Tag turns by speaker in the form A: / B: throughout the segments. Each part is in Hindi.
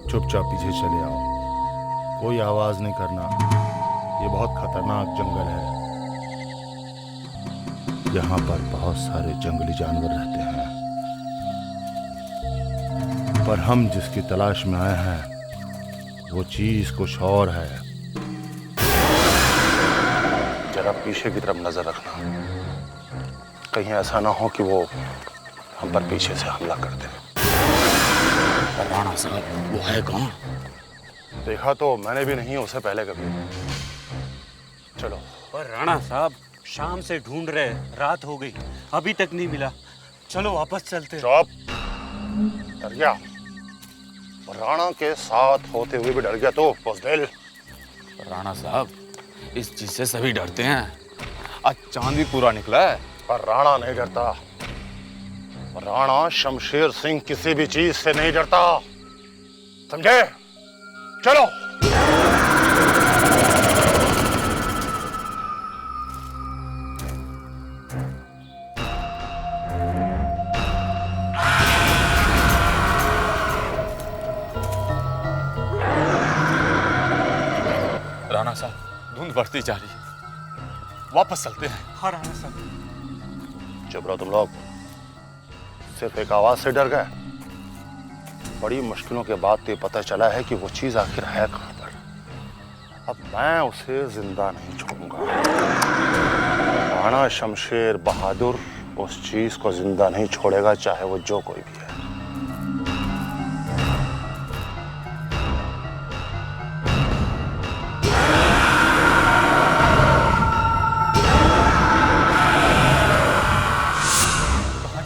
A: चुपचाप पीछे चले आओ, कोई आवाज नहीं करना। ये बहुत खतरनाक जंगल है, यहाँ पर बहुत सारे जंगली जानवर रहते हैं, पर हम जिसकी तलाश में आए हैं वो चीज कुछ और है। जरा पीछे की तरफ नजर रखना, कहीं ऐसा ना हो कि वो हम पर पीछे से हमला कर दे।
B: राणा साहब, वो है कौन?
A: देखा तो मैंने भी नहीं उसे पहले कभी। चलो।
C: पर राणा साहब, शाम से ढूंढ रहे, रात हो गई, अभी तक नहीं मिला। चलो वापस चलते हैं।
A: चुप, डर गया? राणा के साथ होते हुए भी डर गया तो बुज़दिल।
B: राणा साहब, इस चीज से सभी डरते हैं। आज चांद भी पूरा निकला है।
A: पर राणा नहीं डरता। राणा शमशेर सिंह किसी भी चीज से नहीं डरता, समझे? चलो।
B: राणा साहब, धुंध बढ़ती जा रही है, वापस चलते हैं।
C: हाँ राणा साहब।
A: चुप रहो तुम लोग, सिर्फ एक आवाज से डर गए। बड़ी मुश्किलों के बाद तो ये पता चला है कि वो चीज आखिर है कहां पर। अब मैं उसे जिंदा नहीं छोड़ूंगा। राणा शमशेर बहादुर उस चीज को जिंदा नहीं छोड़ेगा, चाहे वो जो कोई भी है।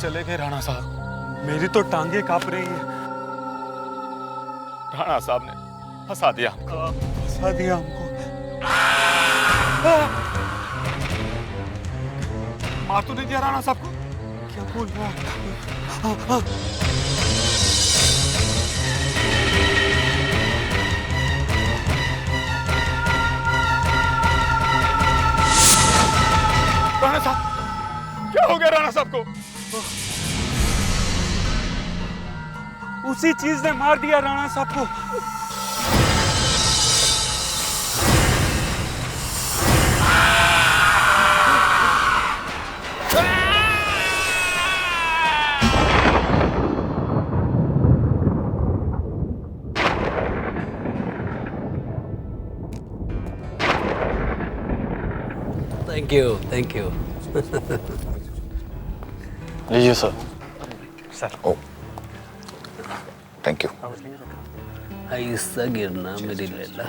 B: चले गए राणा साहब?
C: मेरी तो टांगे कांप रही हैं।
B: राणा साहब ने फंसा दिया हमको।
C: फंसा दिया हमको।
B: मार तो नहीं दिया राणा साहब को?
C: क्या बोल रहा है?
B: राणा साहब, क्या हो गया राणा साहब को?
C: उसी चीज ने मार दिया राणा साहब को।
D: Thank you.
B: लीजिए sir.
C: Sir.
B: Oh, thank you.
D: ऐसा गिरना मेरी लैला।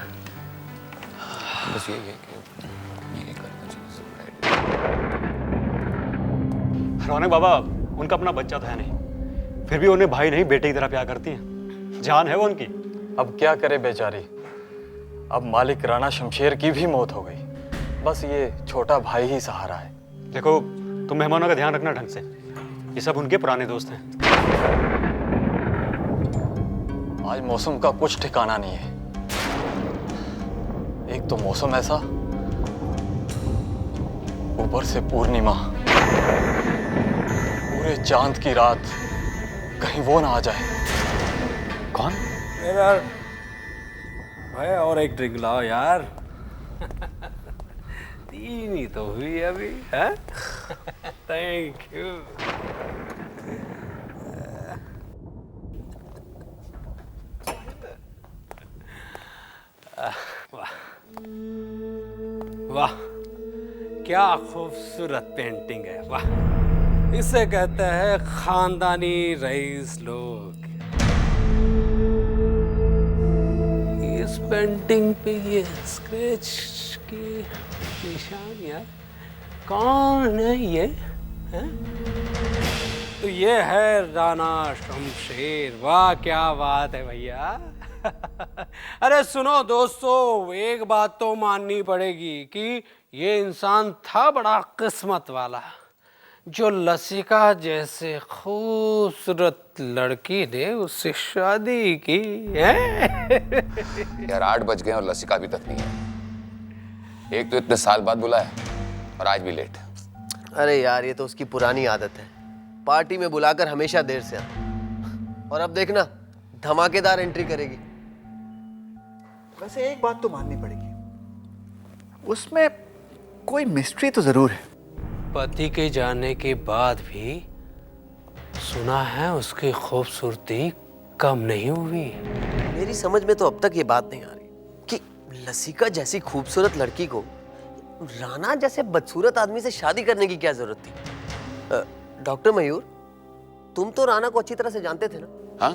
B: बस ये
C: रौनक बाबा, उनका अपना बच्चा तो है नहीं, फिर भी उन्हें भाई नहीं बेटे की तरह प्यार करती हैं। जान है वो उनकी।
E: अब क्या करे बेचारी, अब मालिक राणा शमशेर की भी मौत हो गई, बस ये छोटा भाई ही सहारा है।
C: देखो, तुम मेहमानों का ध्यान रखना ढंग से, ये सब उनके पुराने दोस्त हैं।
E: आज मौसम का कुछ ठिकाना नहीं है। एक तो मौसम ऐसा, ऊपर से पूर्णिमा, पूरे चांद की रात, कहीं वो ना आ जाए।
B: कौन?
D: यार भाई, और एक ड्रिंक लाओ यार। तीन ही तो हुई अभी है। Thank you. वाह वाह, क्या खूबसूरत पेंटिंग है। वाह, इसे कहते हैं खानदानी रईस लोग। इस पेंटिंग पे ये स्क्रैच की निशान यार, कौन है ये? है? तो ये है राणा शमशेर। वाह, क्या बात है भैया। अरे सुनो दोस्तों, एक बात तो माननी पड़ेगी कि ये इंसान था बड़ा किस्मत वाला, जो लसिका जैसे खूबसूरत लड़की ने उससे शादी की है।
F: यार 8 बज गए और लसिका अभी तक नहीं है। एक तो इतने साल बाद बुलाया और आज भी लेट।
G: अरे यार, ये तो उसकी पुरानी आदत है, पार्टी में बुलाकर हमेशा देर से आता। और अब देखना, धमाकेदार एंट्री करेगी।
H: वैसे एक बात तो माननी पड़ेगी, उसमें कोई मिस्ट्री तो जरूर है।
D: पति के जाने के बाद भी सुना है उसकी खूबसूरती कम नहीं हुई।
G: मेरी समझ में तो अब तक ये बात नहीं आ रही कि लसिका जैसी खूबसूरत लड़की को राणा जैसे बदसूरत आदमी से शादी करने की क्या जरूरत थी। डॉक्टर मयूर, तुम तो राणा को अच्छी तरह से जानते थे ना?
F: हाँ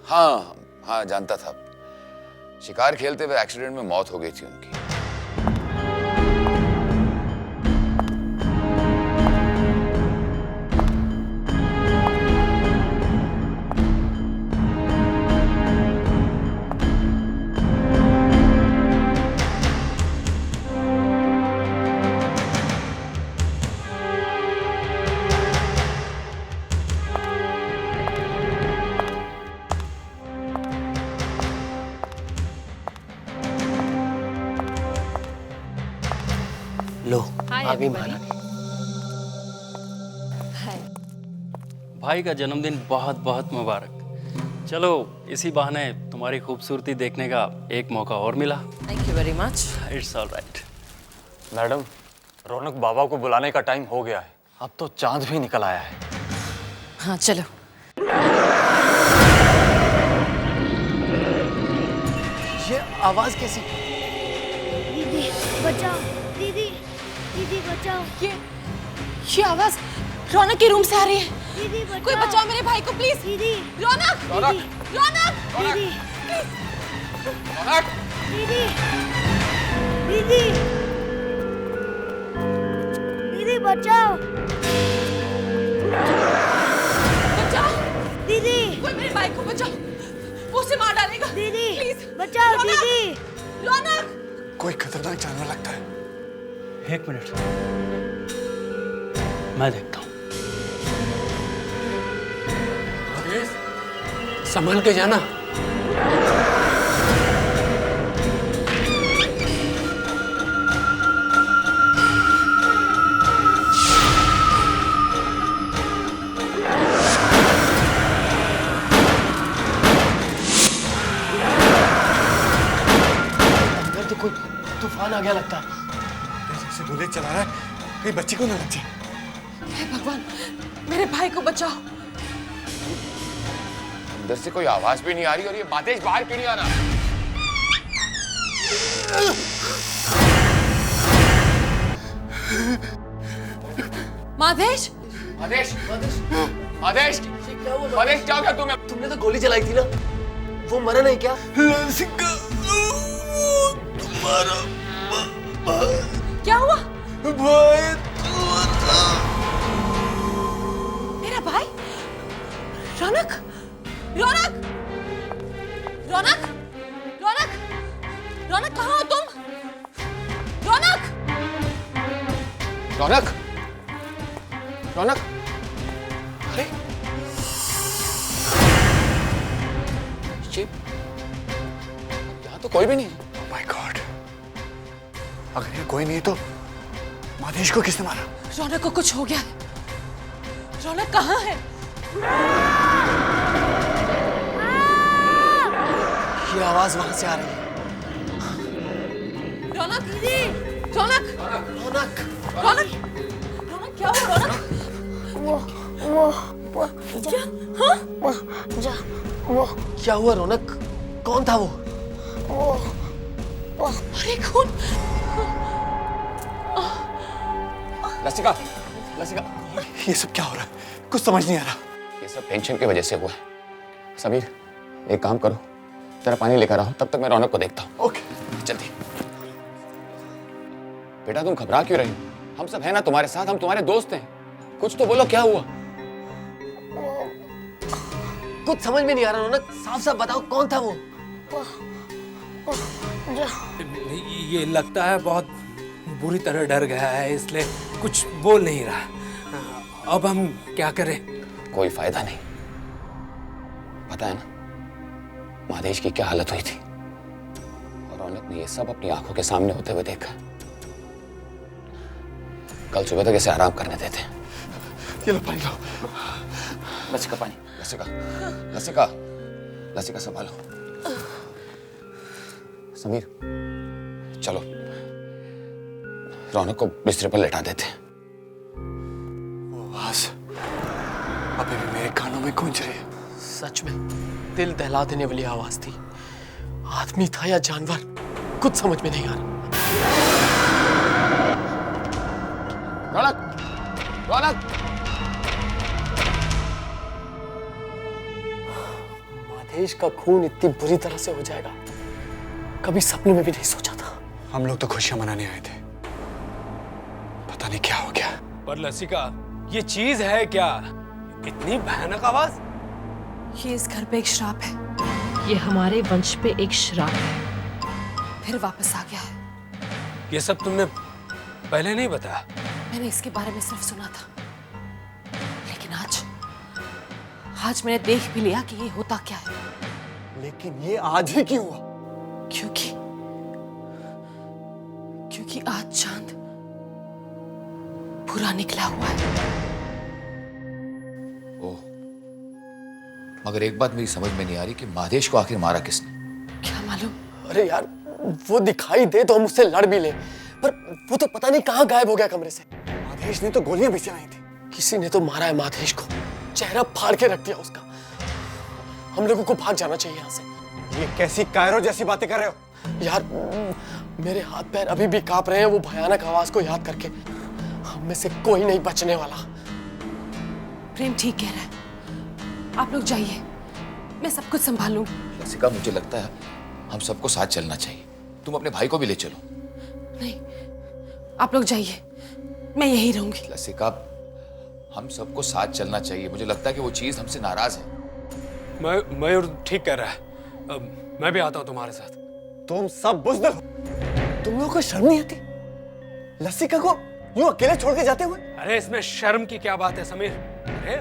F: हाँ हाँ, जानता था। शिकार खेलते हुए एक्सीडेंट में मौत हो गई थी उनकी।
G: लो आ गई महारानी।
I: भाई का जन्मदिन बहुत बहुत मुबारक। चलो इसी बहाने तुम्हारी खूबसूरती देखने का एक मौका और मिला।
J: Thank you very much.
I: It's all right.
E: Madam, Raunak बाबा को बुलाने का टाइम हो गया है। अब तो चांद भी निकल आया है।
J: हाँ चलो।
G: ये आवाज कैसी?
K: दीदी बचाओ, दीदी दीदी बचाओ।
J: ये आवाज रौनक के रूम से आ रही है।
K: दीदी बचाओ,
J: कोई बचाओ मेरे भाई को प्लीज।
K: दीदी
J: रौनक,
F: रौनक,
J: रौनक,
K: दीदी
F: रौनक,
K: दीदी दीदी दीदी बचाओ,
J: बचाओ
K: दीदी
J: कोई मेरे भाई को बचाओ, वो उसे मार डालेगा।
K: दीदी
J: प्लीज
K: बचाओ,
J: रौनक!
K: दीदी
J: रौनक,
H: कोई खतरनाक जानवर लगता है।
I: एक मिनट, मैं देखता हूँ।
D: संभल के जाना।
G: अंदर तो कोई तूफान आ गया लगता है।
H: जैसे बुलेट चला रहा है, कहीं बच्ची को ना लग जाए।
J: हे भगवान, मेरे भाई को बचाओ।
F: अंदर से कोई आवाज भी नहीं आ रही और ये मादेश बाहर क्यों नहीं आ रहा?
J: माधेश,
F: आदेश, आदेश,
G: क्या हुआ?
F: आदेश, क्या हो गया तुम्हें?
G: तुमने तो गोली चलाई थी ना, वो मरा नहीं क्या?
H: लसिका, तुम्हारा
J: क्या हुआ?
H: भाई
J: मेरा भाई? रौनक, रौनक, रौनक, रौनक, रौनक कहाँ हो तुम? रौनक,
F: रौनक, रौनक, अरे ये यहाँ तो कोई भी नहीं है।
H: माय गॉड, अगर ये कोई नहीं तो मादेश को किसने मारा?
J: रौनक को कुछ हो गया है। रौनक कहाँ है?
G: ये आवाज वहां से आ रही है।
J: रौनक दीदी, रौनक,
G: रौनक,
J: रौनक, रौनक क्या हुआ? रौनक
K: वो
J: क्या? हाँ?
K: वो
G: क्या हुआ रौनक? कौन था वो?
J: अरे खून!
F: लसिका, लसिका,
H: ये सब क्या हो रहा है? कुछ समझ नहीं आ रहा।
F: ये सब टेंशन की वजह से हुआ है। समीर, एक काम करो, तेरा पानी लेकर आओ, तब तक मैं रौनक को देखता हूँ।
H: ओके,
F: जल्दी। बेटा तुम घबरा क्यों रही हो? हम सब हैं ना तुम्हारे साथ, हम तुम्हारे दोस्त हैं। कुछ तो बोलो, क्या हुआ?
G: कुछ समझ में नहीं आ रहा रौनक, साफ साफ बताओ कौन था वो?
D: ये लगता है बहुत बुरी तरह डर गया है, इसलिए कुछ बोल नहीं रहा। अब हम क्या करें?
F: कोई फायदा नहीं। पता है ना मादेश की क्या हालत हुई थी, और रौनक ने ये सब अपनी आंखों के सामने होते हुए देखा। कल सुबह तक इसे आराम करने देते।
H: ये लो पानी लो।
F: लसिका पानी, लसिका, लसिका, लसिका संभालो। समीर, चलो रौनक को बिस्तर पर लेटा देते हैं।
E: वो आवाज अभी भी मेरे कानों में गूंज रही है।
G: सच में दिल दहला देने वाली आवाज थी। आदमी था या जानवर, कुछ समझ में नहीं आ रहा।
F: रौनक, रौनक!
G: माधेश का खून इतनी बुरी तरह से हो जाएगा, कभी सपने में भी नहीं सोचा था।
E: हम लोग तो खुशियां मनाने आए थे, पता नहीं क्या हो गया।
D: पर लसिका, ये चीज है क्या? इतनी भयानक आवाज?
J: ये इस घर पे एक श्राप है। ये हमारे वंश पे एक श्राप है, फिर वापस आ गया है।
D: ये सब तुमने पहले नहीं बताया?
J: मैंने इसके बारे में सिर्फ सुना था, लेकिन आज मैंने देख भी लिया कि ये होता क्या है।
E: लेकिन ये आज ही क्यों हुआ?
J: क्योंकि आज चांद पूरा निकला हुआ है।
L: ओह, मगर एक बात मेरी समझ में नहीं आ रही कि माधेश को आखिर मारा किसने?
J: क्या मालूम?
G: अरे यार, वो दिखाई दे तो हम उससे लड़ भी ले, पर वो तो पता नहीं कहाँ गायब हो गया कमरे से।
E: माधेश ने तो गोलियां भी चलाई थी।
G: किसी ने तो मारा है माधेश को, चेहरा फाड़ के रख दिया उसका। हम लोगों को भाग जाना चाहिए यहाँ से।
E: ये कैसी कायरो जैसी बातें कर रहे हो?
G: यार, मेरे हाथ पैर अभी भी कांप रहे हैं वो भयानक आवाज को याद करके। हम में से कोई नहीं बचने वाला।
J: प्रेम ठीक कह रहा है, आप लोग जाइए, मैं सब कुछ संभालूंगी।
L: लसिका, मुझे लगता है हम सबको साथ चलना चाहिए। तुम अपने भाई को भी ले चलो।
J: नहीं, आप लोग जाइए, मैं यहीं रहूंगी।
L: लसिका, हम सबको साथ चलना चाहिए। मुझे लगता है कि वो चीज हमसे नाराज है।
D: मयूर ठीक कह रहा है। मैं भी आता हूँ तुम्हारे साथ।
E: तुम सब बुज़दिल हो। तुम लोगों को शर्म नहीं आती लसिका को यूं अकेले छोड़ के जाते हुए?
D: अरे इसमें शर्म की क्या बात है समीर? अरे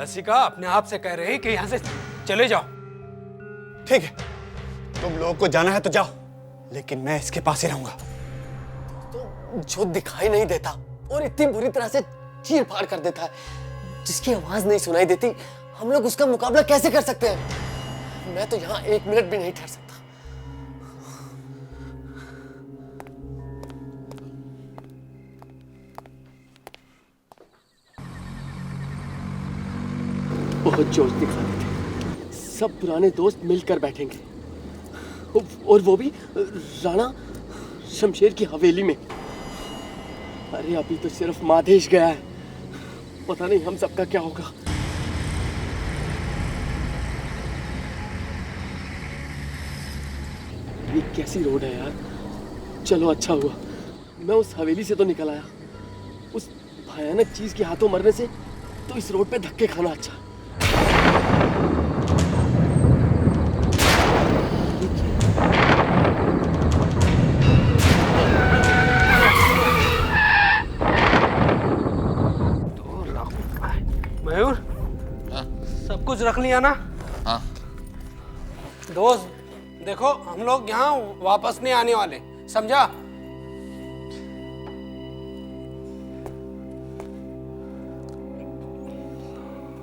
D: लसिका अपने आप से कह रही कि यहाँ से चले जाओ।
E: ठीक है, तुम लोगों को जाना है तो जाओ, लेकिन मैं इसके पास ही रहूंगा।
G: तो जो दिखाई नहीं देता और इतनी बुरी तरह से चीर फाड़ कर देता है, जिसकी आवाज नहीं सुनाई देती, हम लोग उसका मुकाबला कैसे कर सकते हैं? मैं तो यहाँ एक मिनट भी नहीं ठहर सकता। बहुत जोश दिखा रहे थे। सब पुराने दोस्त मिलकर बैठेंगे, और वो भी राणा शमशेर की हवेली में। अरे अभी तो सिर्फ माधेश गया है, पता नहीं हम सबका क्या होगा। ये कैसी रोड है यार। चलो अच्छा हुआ मैं उस हवेली से तो निकल आया। उस भयानक चीज के हाथों मरने से तो इस रोड पे धक्के खाना अच्छा।
D: मयूर, सब कुछ रख लिया ना?
L: हाँ।
D: दोस्त देखो, हम लोग यहाँ वापस नहीं आने वाले, समझा?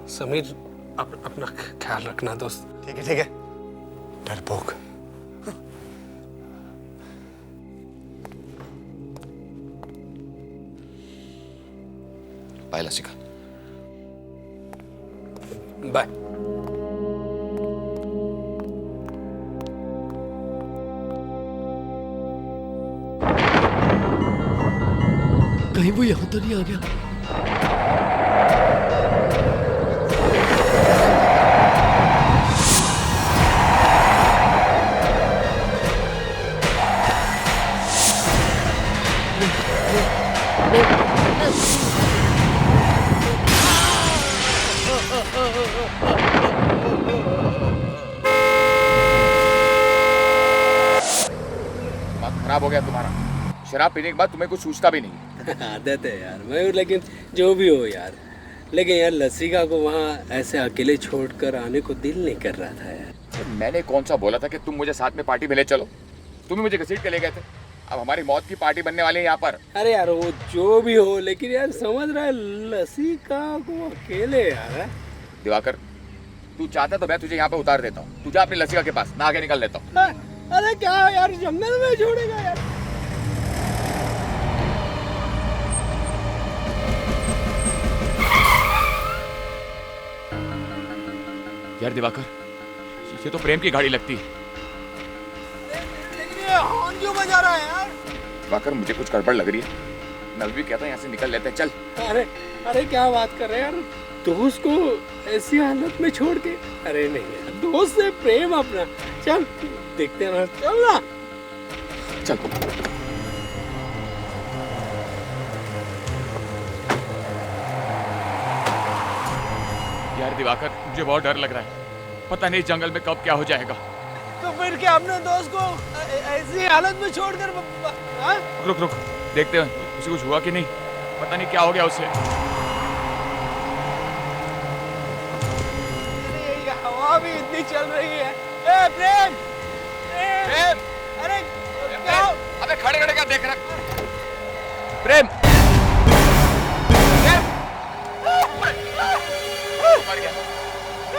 D: समीर, अपना ख्याल रखना दोस्त।
E: ठीक है, ठीक है। डरपोक।
L: बाय लसिका।
D: बाय।
G: कहीं वो यहां तो नहीं आ गया?
L: दिमाग खराब हो गया तुम्हारा। शराब पीने के बाद तुम्हें कुछ सूझता भी नहीं।
D: आदत है यार मयूर, लेकिन जो भी हो यार, लेकिन यार लसिका को वहाँ ऐसे अकेले छोड़कर आने को दिल नहीं कर रहा था यार।
L: मैंने कौन सा बोला था कि तुम मुझे साथ में पार्टी में ले चलो? तुम ही मुझे घसीट के ले गए थे। अब हमारी मौत की पार्टी बनने वाली है यहाँ पर।
D: अरे यार वो जो भी हो, लेकिन यार समझ रहा है लसिका को अकेले यार।
L: दिवाकर, तू चाहता तो मैं तुझे यहाँ पे उतार देता हूँ। तू जा अपनी लसिका के पास, मैं आगे निकल लेता हूँ।
D: अरे क्या यार, जंगल में छोड़ेगा यार?
L: यार दिवाकर, ये तो प्रेम की गाड़ी लगती है।
D: लेकिन ये हॉर्न क्यों बजा रहा है यार?
L: दिवाकर, मुझे कुछ गड़बड़ लग रही है। मैं भी कहता हूँ यहाँ से निकल लेते हैं, चल।
D: अरे अरे क्या बात कर रहे हैं यार, दोस्त को ऐसी हालत में छोड़ के? अरे नहीं यार, दोस्त से प्रेम अपना। चल देखते हैं ना, चल ना।
L: चल। यार दिवाकर, मुझे बहुत डर लग रहा है। पता नहीं जंगल में कब क्या हो जाएगा।
D: तो फिर क्या अपने दोस्त को ऐसी हालत में छोड़कर?
L: रुक रुक, देखते हैं उसे कुछ हुआ कि नहीं। पता नहीं क्या हो गया उसे।
D: अरे हवा भी इतनी चल रही है। ए प्रेम,
L: प्रेम,
D: अरे क्या?
L: अबे खड़े खड़े क्या देख रहा? प्रेम, मर गया,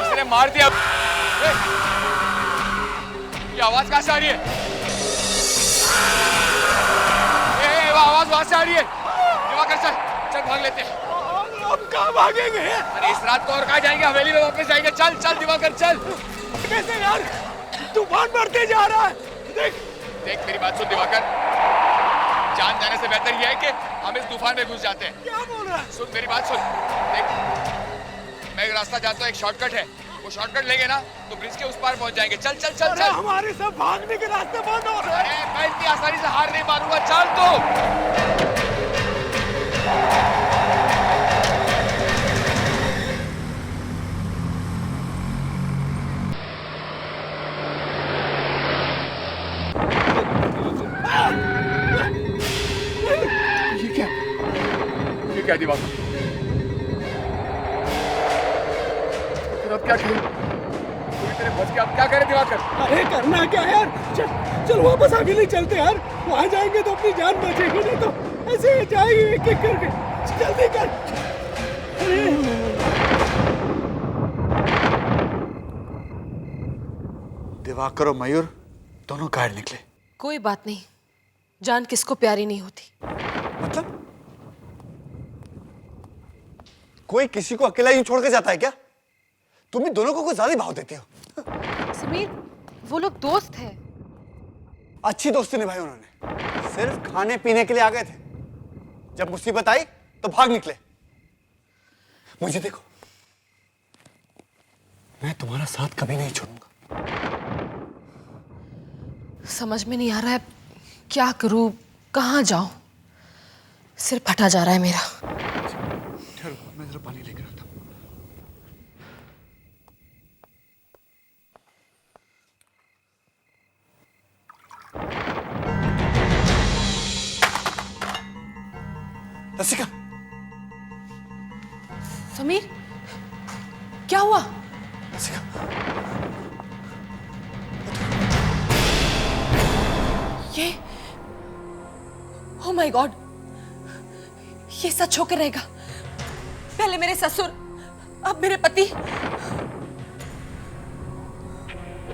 L: इसने मार दिया। ये आवाज कहाँ से आ रही है? आवाज वहां से आ रही है। दिवाकर चल, चल भाग लेते हैं।
D: अब कहाँ भागेंगे?
L: अरे इस रात को और कहाँ जाएंगे? हवेली में वापस जाएंगे। चल चल दिवाकर चल।
D: कैसे यार, तूफान बढ़ते जा रहा है। देख
L: देख, मेरी बात सुन दिवाकर, जान जाने से बेहतर यह है कि हम इस तूफान में घुस जाते हैं।
D: क्या बोल रहा है?
L: सुन मेरी बात सुन, देख मैं एक रास्ता जाता हूँ, एक शॉर्टकट है, वो शॉर्टकट लेंगे ना तो ब्रिज के उस पार पहुंच जाएंगे। चल चल चल चल।
D: हमारे सब भागने के रास्ते बंद हो रहे हैं।
L: मैं इतनी आसानी से हार नहीं मारूंगा। चल तू। ये क्या दिवाकर? अब क्या करें? पूरी तरह फंस गया, अब क्या करें दिवाकर?
D: अरे करना क्या यार, चल चल वापस आगे नहीं चलते यार। वहां जाएंगे तो अपनी जान बचेगी, नहीं तो ऐसे ही जाएंगे एक एक करके। जल्दी कर।
H: दिवाकर और मयूर दोनों घायल निकले।
J: कोई बात नहीं, जान किसको प्यारी नहीं होती।
H: मतलब कोई किसी को अकेला यूं छोड़ के जाता है क्या? तुम ही दोनों को कुछ ज्यादा भाव देती हो।
J: समीर, वो लोग दोस्त हैं।
H: अच्छी दोस्ती निभाई उन्होंने, सिर्फ खाने पीने के लिए आ गए थे। जब मुसीबत आई तो भाग निकले। मुझे देखो, मैं तुम्हारा साथ कभी नहीं छोड़ूंगा।
J: समझ में नहीं आ रहा है क्या करूं, कहां जाऊं। सिर फटा जा रहा है मेरा।
H: ठहरो, मैं जरा पानी लेकर आता हूं। लसिका,
J: समीर, क्या हुआ?
H: लसिका,
J: ये, ओह माय गॉड, ये सच होकर रहेगा। पहले मेरे ससुर, अब मेरे पति।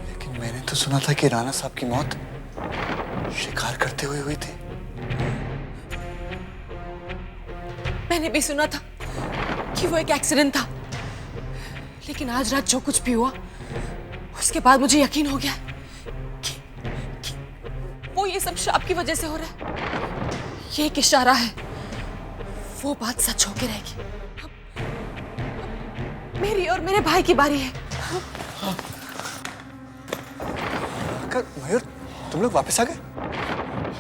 H: लेकिन मैंने तो सुना था कि राणा साहब की मौत शिकार करते हुए हुई थी।
J: मैंने भी सुना था कि वो एक एक्सीडेंट था, लेकिन आज रात जो कुछ भी हुआ उसके बाद मुझे यकीन हो गया कि वो ये सब श्राप की वजह से हो रहा है। ये एक इशारा है, वो बात सच होके रहेगी। अब मेरी और मेरे भाई की बारी है।
H: मयूर, तुम लोग वापस आ गए?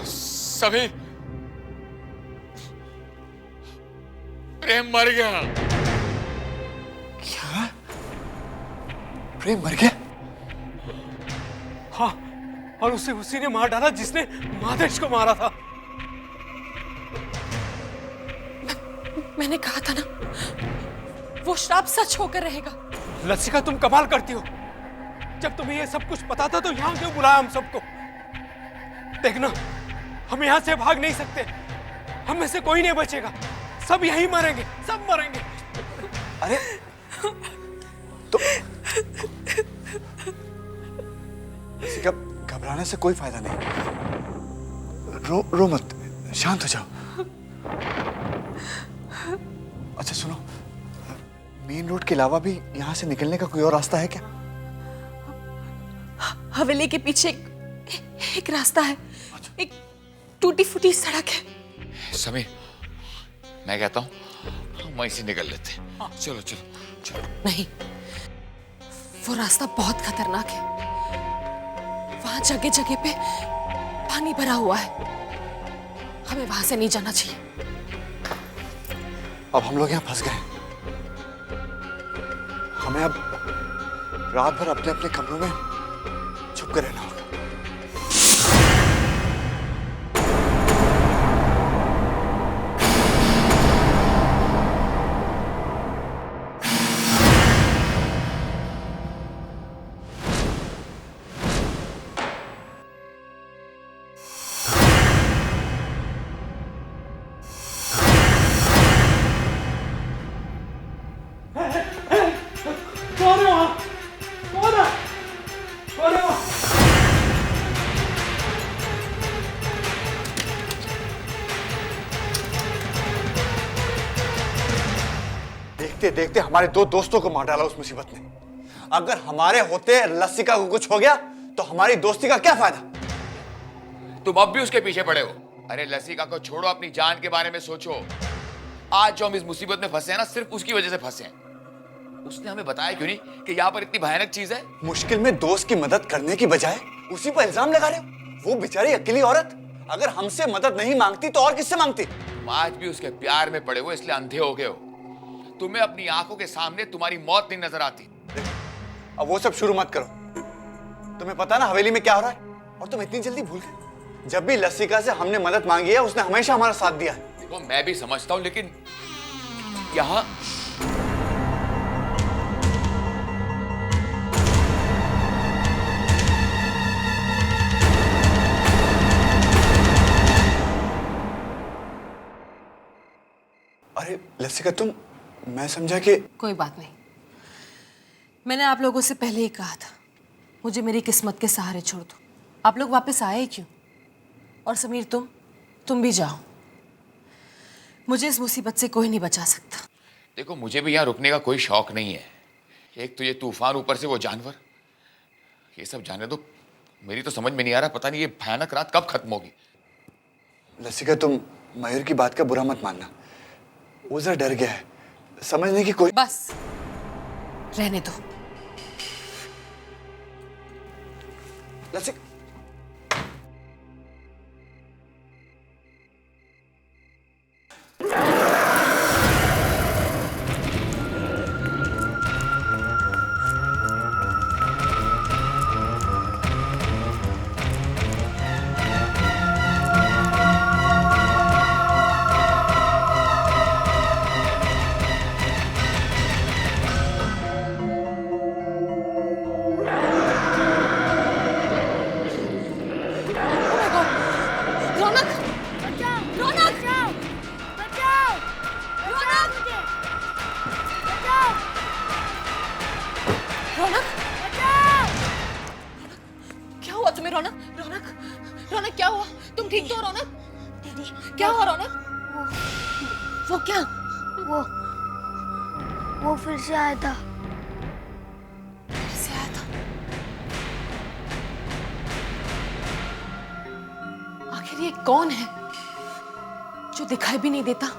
L: सभी, प्रेम मर गया।
H: क्या? प्रेम मर गया?
D: हाँ, और उसे उसी ने मार डाला जिसने मादेश को मारा था।
J: मैंने कहा था ना, वो श्राप सच होकर रहेगा।
D: लसिका, तुम कमाल करती हो। जब तुम्हें ये सब कुछ पता था तो यहाँ क्यों बुलाया हम सबको? देखना, हम यहाँ से भाग नहीं सकते। हम में से कोई नहीं बचेगा। सब यहीं मरेंगे, सब मरेंगे।
H: अरे तो लसिका, घबराना घबराने से कोई फायदा नहीं। रो मत, शांत हो जाओ। अच्छा सुनो, मेन रोड के अलावा भी यहाँ से निकलने का कोई और रास्ता है क्या?
J: हवेली के पीछे एक रास्ता है, एक टूटी फूटी सड़क है।
L: समीर, मैं कहता हूँ हम वहीं से निकल लेते हैं। चलो चलो चलो।
J: नहीं, वो रास्ता बहुत खतरनाक है। वहां जगह जगह पे पानी भरा हुआ है। हमें वहां से नहीं जाना चाहिए।
H: अब हम लोग यहाँ फंस गए। हमें अब रात भर अपने अपने कमरों में छुप कर रहना होगा। देखते देखते हमारे दो दोस्तों को मार डाला उस मुसीबत ने। अगर हमारे होते लसिका को कुछ हो गया तो हमारी दोस्ती का क्या फायदा?
L: तुम अब भी उसके पीछे पड़े हो। अरे लसिका को छोड़ो, अपनी जान के बारे में सोचो। आज जो हम इस मुसीबत में फंसे हैं ना, सिर्फ उसकी वजह से फंसे हैं। उसने हमें बताया क्यों नहीं कि यहाँ पर इतनी भयानक चीज है?
H: मुश्किल में दोस्त की मदद करने की बजाय उसी पर इल्जाम लगा रहे हो। वो बेचारी अकेली औरत अगर हमसे मदद नहीं मांगती तो और किससे मांगती?
L: तुम आज भी उसके प्यार में पड़े हो, इसलिए अंधे हो गए हो। तुम्हें अपनी आंखों के सामने तुम्हारी मौत नहीं नजर आती।
H: अब वो सब शुरू मत करो। तुम्हें पता ना हवेली में क्या हो रहा है, और तुम इतनी जल्दी भूल गए। जब भी लसिका से हमने मदद मांगी है, उसने हमेशा हमारा साथ दिया है।
L: देखो, मैं भी समझता हूं, लेकिन यहाँ
H: अरे लसिका, मैं समझा कि
J: कोई बात नहीं। मैंने आप लोगों से पहले ही कहा था, मुझे मेरी किस्मत के सहारे छोड़ दो। आप लोग वापस आए ही क्यों? और समीर, तुम भी जाओ। मुझे इस मुसीबत से कोई नहीं बचा सकता।
L: देखो, मुझे भी यहाँ रुकने का कोई शौक नहीं है। एक तो ये तूफान, ऊपर से वो जानवर, ये सब जाने दो। मेरी तो समझ में नहीं आ रहा, पता नहीं ये भयानक रात कब खत्म होगी।
H: लसिका, तुम मयूर की बात का बुरा मत मानना। वो जरा डर गया है, समझने की कोई।
J: बस रहने दो।
H: लसिका,
J: रौनक, क्या हुआ? तुम ठीक तो हो रौनक?
K: दीदी,
J: क्या हुआ रौनक? वो क्या?
K: वो फिर से आया था।
J: फिर से आया था? आखिर ये कौन है जो दिखाई भी नहीं देता?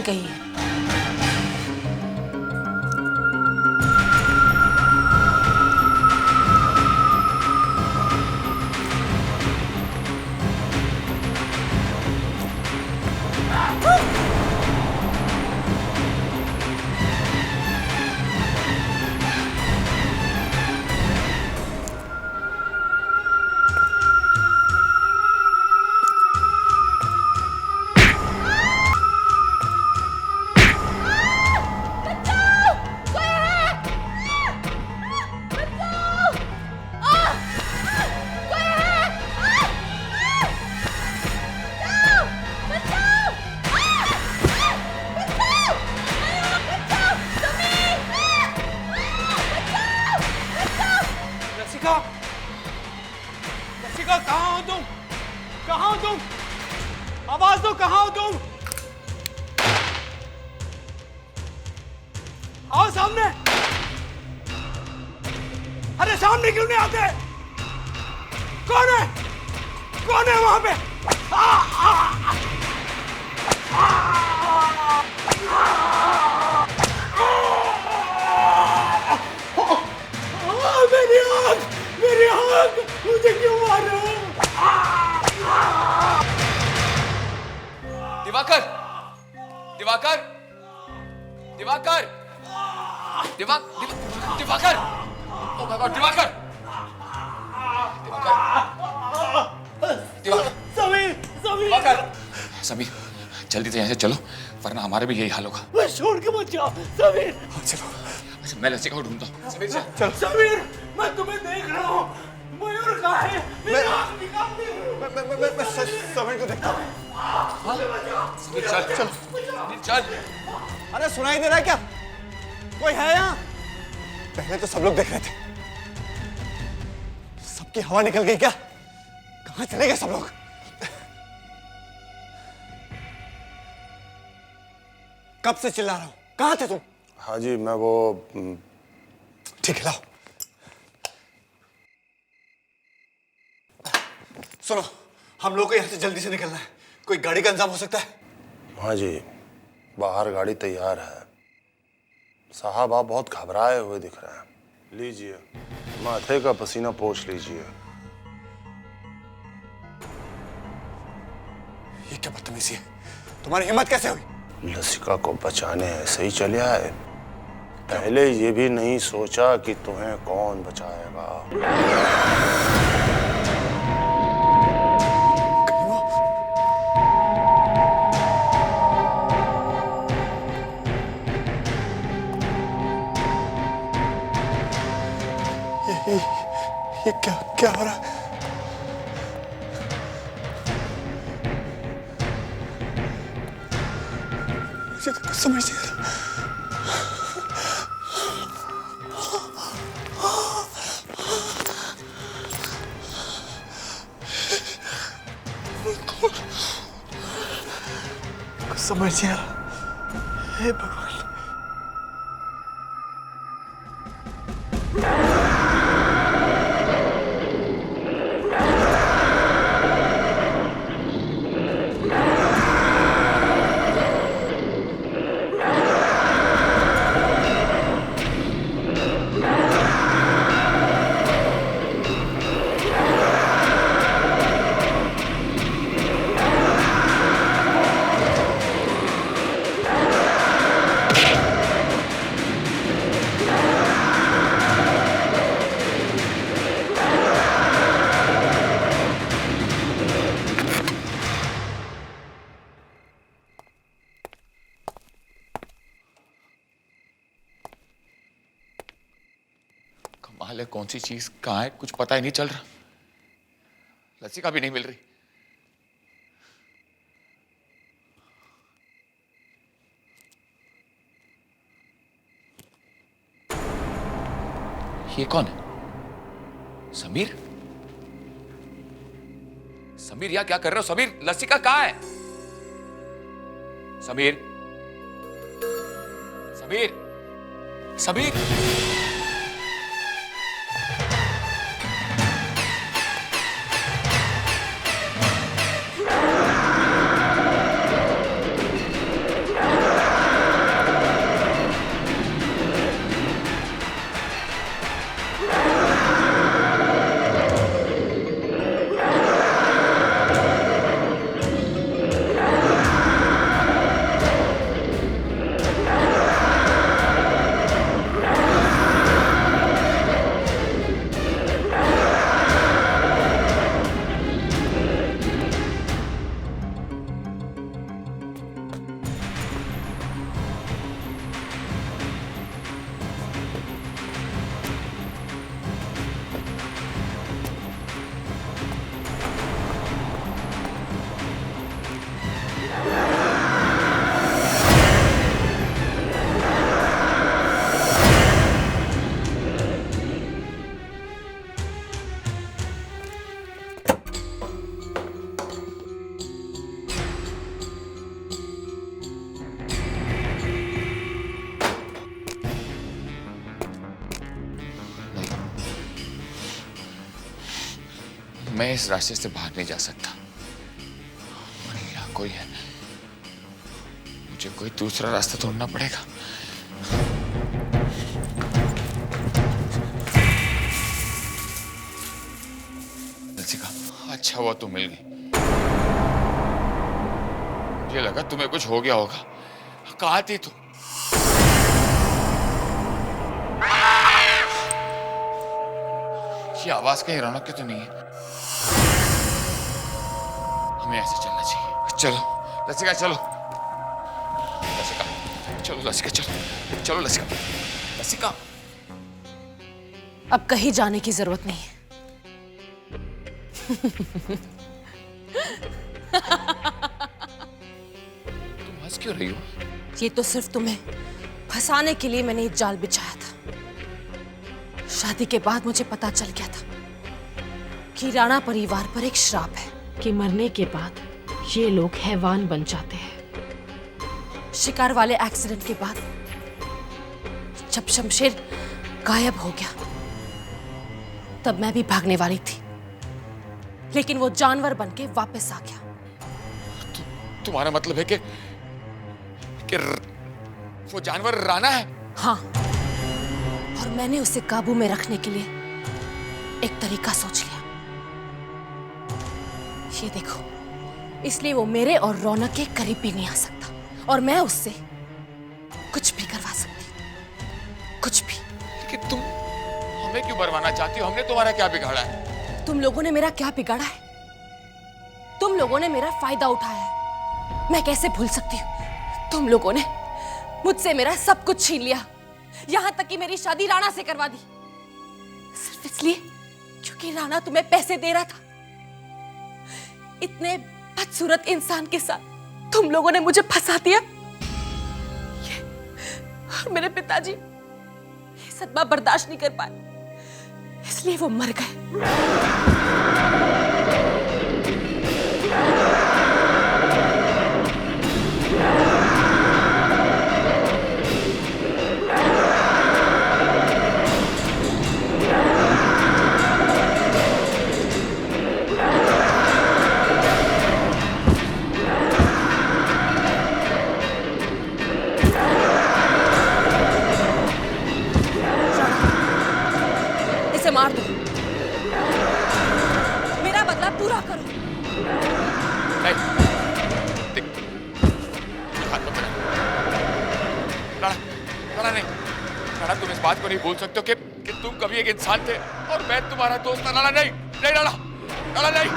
J: कही है।
D: लसिका, कहाँ हो तुम? कहाँ हो तुम? आवाज दो, कहाँ हो तुम? आओ सामने। अरे सामने क्यों नहीं आते? कौन है? कौन है वहां पे? मेरी आंख, मेरी आंख, मुझे क्यों मार रहे हो?
L: Diwakar, Diwakar, Diwakar, Diwakar, oh my God, Diwakar, Diwakar,
D: Sameer, Sameer,
L: Diwakar, Sameer, जल्दी से यहाँ से चलो, वरना हमारा भी यही हाल होगा।
D: बस छोड़ के मत जाओ, समीर।
L: चलो, अच्छा मैं लसिका को ढूंढता हूँ। समीर चल।
D: समीर, मैं तुम्हें देख रहा हूँ। मयूर कहाँ है? मेरी आँख निकाल दी।
H: मैं समीर को देखता हूँ।
L: समीर चल, चल, समीर चल।
H: अरे सुनाई दे रहा है क्या? कोई है यहाँ? पहले तो सब लोग देख रहे थे, सबकी हवा निकल गई क्या? कहाँ चले गए सब लोग? कब से चिल्ला रहा हूँ, कहाँ थे तुम?
A: हाँ जी, मैं वो
H: ठीक है, लाओ। सुनो, हम लोग को यहाँ से जल्दी से निकलना है। कोई गाड़ी का इंतजाम हो सकता है?
A: हाँ जी, बाहर गाड़ी तैयार है। साहब आप बहुत घबराए हुए दिख रहे हैं। लीजिए, माथे का पसीना पोंछ लीजिए।
H: ये क्या बदतमीजी है? तुम्हारी हिम्मत कैसे हुई?
A: लसिका को बचाने ऐसे ही चले आए। पहले ये भी नहीं सोचा कि तुम्हें कौन बचाएगा।
H: ये क्या हो रहा है? मुझे तो कुछ समझ नहीं आ रहा। कुछ समझ नहीं आ रहा। हे भगवान।
L: कमाल है, कौन सी चीज कहाँ है कुछ पता ही नहीं चल रहा। लसिका भी नहीं मिल रही। ये कौन है? समीर? समीर यहाँ क्या कर रहे हो? समीर, लसिका कहाँ है? समीर, समीर, समीर। मैं इस रास्ते से भाग नहीं जा सकता। यहाँ कोई है, मुझे कोई दूसरा रास्ता ढूंढना पड़ेगा। लसिका, अच्छा हुआ तू मिल गई। मुझे लगा तुम्हें कुछ हो गया होगा। कहाँ थी तू? ये आवाज कहीं रौनक की तो नहीं है? हमें ऐसे चलना चाहिए। चलो लसिका, चलो लसिका, चलो लसिका, चलो चलो लसिका, लसिका।
J: अब कहीं जाने की जरूरत नहीं है।
L: तुम हंस क्यों रही हो?
J: ये तो सिर्फ तुम्हें फंसाने के लिए मैंने ये जाल बिछाया था। शादी के बाद मुझे पता चल गया था कि राणा परिवार पर एक श्राप है कि मरने के बाद ये लोग हैवान बन जाते हैं। शिकार वाले एक्सीडेंट के बाद जब शमशेर गायब हो गया तब मैं भी भागने वाली थी, लेकिन वो जानवर बन के वापस आ गया।
L: तुम्हारा मतलब है कि वो जानवर राणा है?
J: हाँ, और मैंने उसे काबू में रखने के लिए एक तरीका सोच लिया। ये देखो, इसलिए वो मेरे और रौनक के करीब भी नहीं आ सकता और मैं उससे कुछ भी करवा सकती, कुछ भी।
L: लेकिन तुम हमें क्यों मरवाना चाहती हो? हमने तुम्हारा क्या बिगाड़ा है?
J: तुम लोगों ने मेरा क्या बिगाड़ा है? तुम लोगों ने मेरा फायदा उठाया है। मैं कैसे भूल सकती हूँ? तुम लोगों ने मुझसे मेरा सब कुछ छीन लिया, यहां तक कि मेरी शादी राणा से करवा दी, सिर्फ इसलिए क्योंकि राणा तुम्हें पैसे दे रहा था। इतने बदसूरत इंसान के साथ तुम लोगों ने मुझे फंसा दिया। और मेरे पिताजी ये सदमा बर्दाश्त नहीं कर पाए, इसलिए वो मर गए। मार दो, मेरा बदला पूरा करो।
L: नहीं, हाथ मत बढ़ा। राणा नहीं, राणा तुम इस बात को नहीं भूल सकते हो कि तुम कभी एक इंसान थे और मैं तुम्हारा दोस्त था। राणा नहीं, नहीं राणा, राणा नहीं।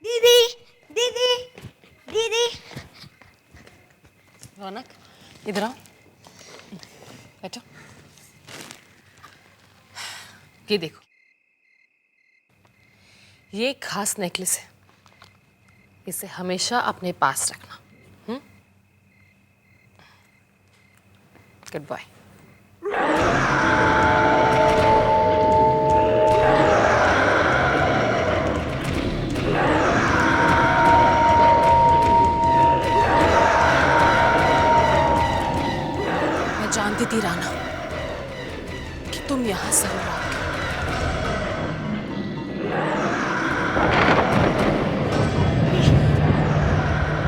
K: दीदी, दीदी, दीदी।
J: रौनक, इधर आओ, बैठो। ये देखो, ये खास नेकलेस है, इसे हमेशा अपने पास रखना। Goodbye. जानती थी राणा कि तुम यहां जरूर आओगे।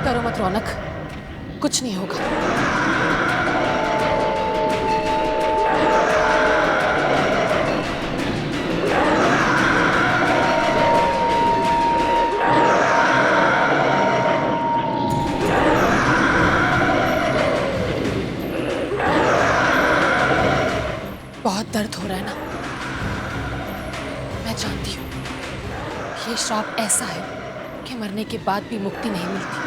J: करो मत रौनक, कुछ नहीं होगा। बहुत दर्द हो रहा है ना? ये श्राप ऐसा है कि मरने के बाद भी मुक्ति नहीं मिलती।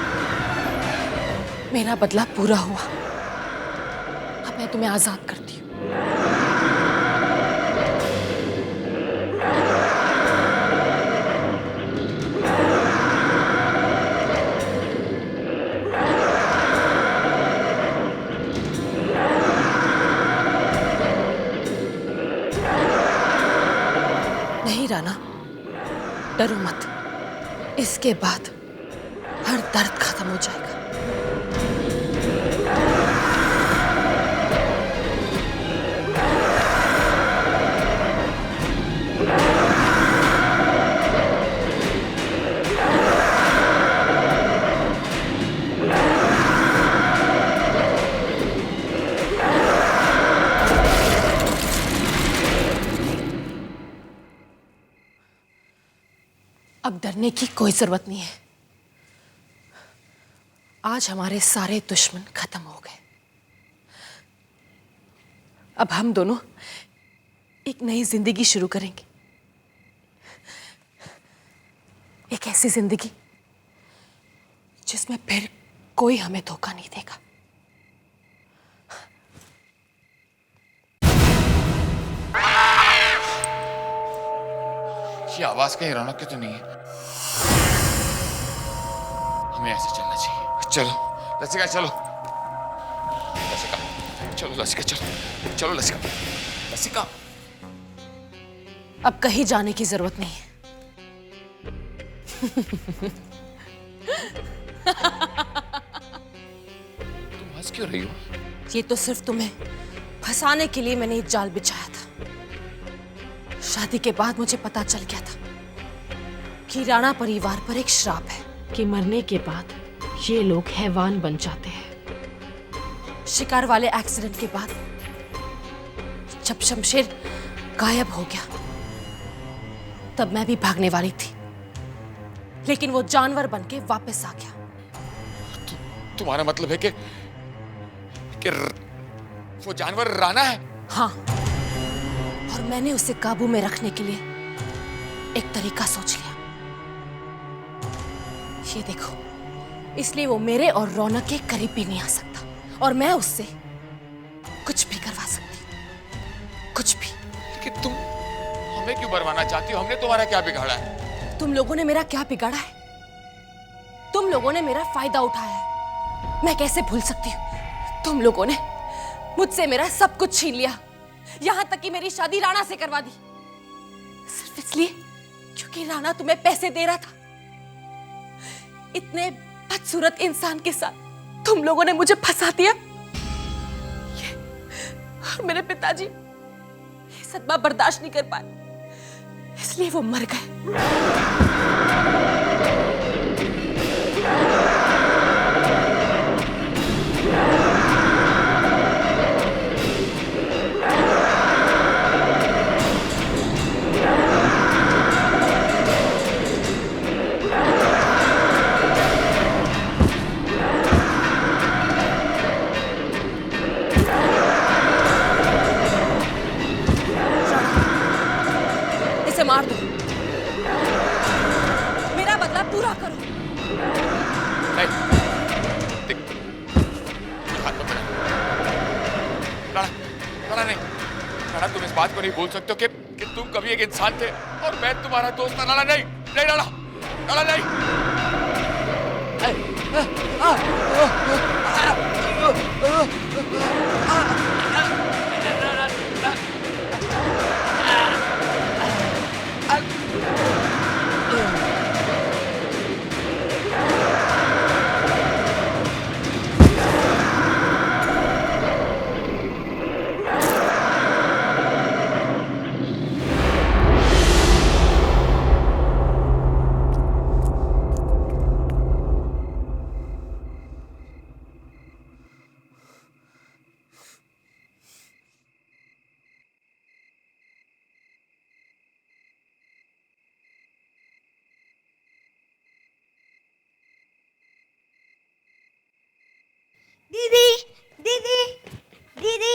J: मेरा बदला पूरा हुआ, अब मैं तुम्हें आजाद करती हूँ। नहीं राना, डरो मत, इसके बाद हर दर्द खत्म हो जाएगा। अब डरने की कोई जरूरत नहीं है। आज हमारे सारे दुश्मन खत्म हो गए। अब हम दोनों एक नई जिंदगी शुरू करेंगे, एक ऐसी जिंदगी जिसमें फिर कोई हमें धोखा नहीं देगा।
L: ये आवाज कहीं रौनक की तो नहीं है? हमें ऐसे चलना चाहिए। चलो लसिका, चलो लसिका, चलो लसिका, चलो चलो लसिका, लसिका।
J: अब कहीं जाने की जरूरत नहीं है।
L: तुम हंस क्यों रही हो?
J: ये तो सिर्फ तुम्हें फंसाने के लिए मैंने ये जाल बिछाया था। शादी के बाद मुझे पता चल गया था कि राणा परिवार पर एक श्राप है कि मरने के बाद ये लोग हैवान बन जाते हैं। शिकार वाले एक्सीडेंट के बाद जब शमशेर गायब हो गया तब मैं भी भागने वाली थी, लेकिन वो जानवर बनके वापस आ गया।
L: तुम्हारा मतलब है कि वो जानवर राणा है?
J: हाँ, और मैंने उसे काबू में रखने के लिए एक तरीका सोच लिया। ये देखो, इसलिए वो मेरे और रौनक के करीब भी नहीं आ सकता और मैं उससे कुछ भी करवा सकती, कुछ भी।
L: लेकिन तुम हमें क्यों मरवाना चाहती हो? हमने तुम्हारा क्या बिगाड़ा है?
J: तुम लोगों ने मेरा क्या बिगाड़ा है? तुम लोगों ने मेरा फायदा उठाया है। मैं कैसे भूल सकती हूँ? तुम लोगों ने मुझसे मेरा सब कुछ छीन लिया, यहां तक कि मेरी शादी राणा से करवा दी, सिर्फ इसलिए क्योंकि राणा तुम्हें पैसे दे रहा था। इतने बदसूरत इंसान के साथ तुम लोगों ने मुझे फंसा दिया। और मेरे पिताजी ये सदमा बर्दाश्त नहीं कर पाए, इसलिए वो मर गए। मार दो, मेरा बदला पूरा करो।
L: नहीं, हाथ मत बढ़ा। राणा नहीं, राणा तुम इस बात को नहीं बोल सकते हो कि तुम कभी एक इंसान थे और मैं तुम्हारा दोस्त था। राणा नहीं, नहीं राणा, राणा नहीं।
K: दीदी, दीदी, दीदी।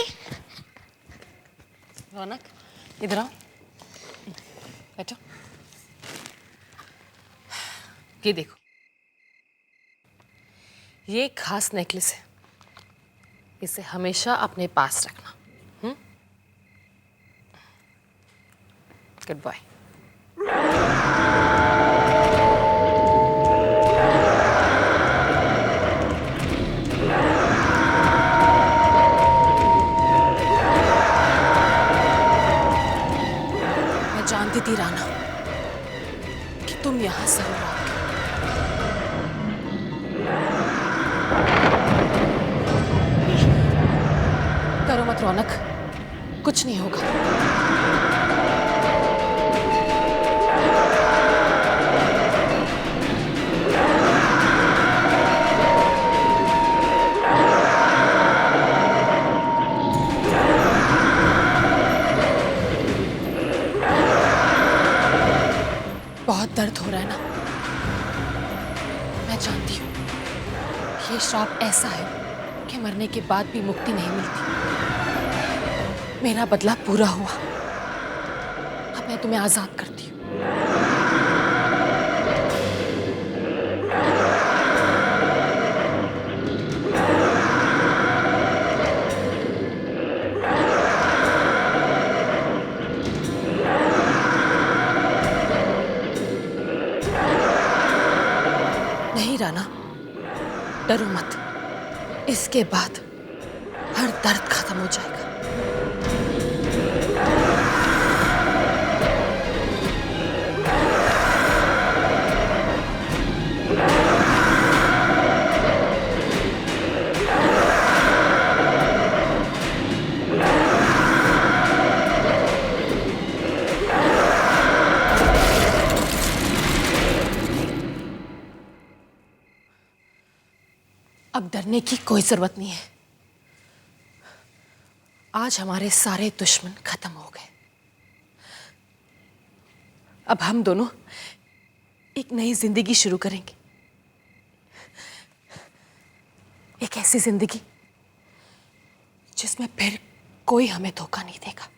J: रौनक, इधर आओ, बैठो। ये देखो, ये एक खास नेकलेस है, इसे हमेशा अपने पास रखना। Goodbye. मैं जानती थी राना कि तुम यहां जरूर आओगे। डरो मत रौनक, कुछ नहीं होगा। बहुत दर्द हो रहा है ना, मैं जानती हूँ। ये श्राप ऐसा है कि मरने के बाद भी मुक्ति नहीं मिलती। मेरा बदला पूरा हुआ, अब मैं तुम्हें आजाद करती हूँ। नहीं राना, डरो मत, इसके बाद हर दर्द खत्म हो जाएगा। अब डरने की कोई जरूरत नहीं है। आज हमारे सारे दुश्मन खत्म हो गए। अब हम दोनों एक नई जिंदगी शुरू करेंगे, एक ऐसी जिंदगी जिसमें फिर कोई हमें धोखा नहीं देगा।